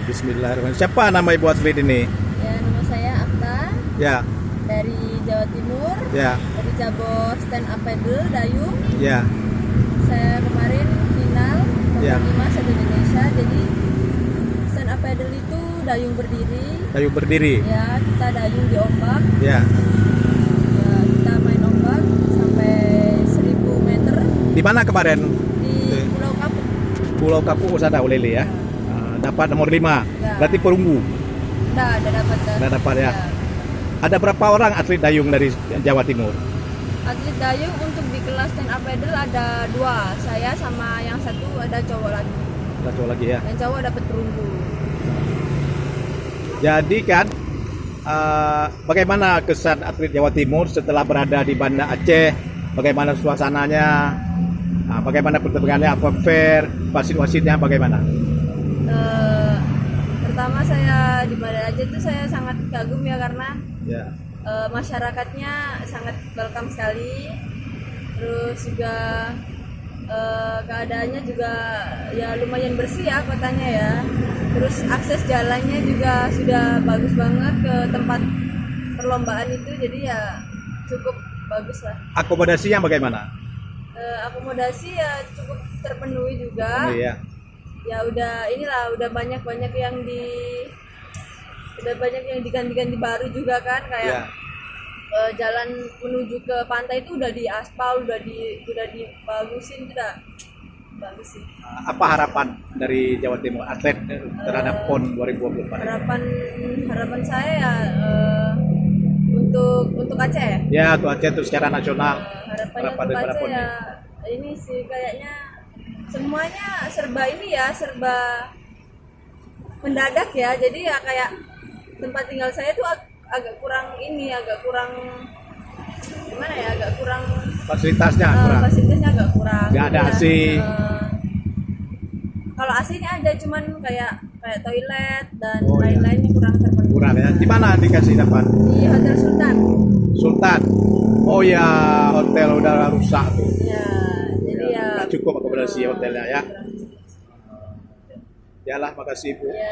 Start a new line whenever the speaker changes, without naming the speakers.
Bismillahirrahmanirrahim. Siapa nama Ibu Astrid ini?
Ya, nama saya Akta
Ya,
dari Jawa Timur,
ya,
dari cabur stand up paddle dayung.
ya,
Saya kemarin final
Ya.
nomor 5 satu Indonesia. Jadi stand up paddle itu dayung berdiri.
Dayung berdiri.
Ya, kita dayung di ombak.
Ya.
Ya, kita main ombak sampai 1000 meter
Di mana kemarin?
di Pulau Kapuk.
Pulau Kapuk Usada Ulele ya. Dapat nomor 5.
Ya.
Berarti perunggu.
Udah dapat.
Udah dapat ya. Ada berapa orang atlet dayung dari Jawa Timur?
Atlet dayung untuk di kelas stand up paddle ada 2, saya sama yang satu ada cowok lagi.
Kita coba lagi ya.
Yang cowok dapat perunggu.
Jadi kan bagaimana kesan atlet Jawa Timur setelah berada di Banda Aceh? Bagaimana suasananya? Bagaimana pertandingannya? Apa fair? Wasit-wasitnya bagaimana?
Pertama saya di Banda Aceh itu saya sangat kagum ya karena
Ya.
masyarakatnya sangat welcome sekali. Terus juga keadaannya juga ya lumayan bersih ya kotanya ya. Terus akses jalannya juga sudah bagus banget ke tempat perlombaan itu, jadi ya cukup bagus lah.
Akomodasinya bagaimana?
Akomodasi ya cukup terpenuhi juga.
Ya.
Ya udah banyak yang diganti-ganti baru juga kan, kayak jalan menuju ke pantai itu udah diaspal, udah dibagusin, udah bagus sih.
Apa harapan dari Jawa Timur atlet terhadap PON 2024?
Harapan saya ya untuk Aceh ya.
Ya, untuk Aceh itu secara nasional.
Harapannya
Harapan
untuk
daripada
Aceh
PON-nya.
ya ini sih kayaknya semuanya serba mendadak ya, jadi ya kayak tempat tinggal saya tuh agak kurang gimana ya, agak kurang
Fasilitasnya kurang.
fasilitasnya agak kurang.
Nggak ada AC.
Kalau AC ini ada, cuman kayak toilet dan
Oh, iya.
lain-lainnya kurang terpenuhi.
Kurang ya. Di mana dikasih dapat?
Di Hotel Sultan.
Sultan. Oh ya, hotel udah rusak tuh.
Ya, jadi ya
Nggak cukup akomodasi hotelnya ya. Yalah, makasih Bu.
ya.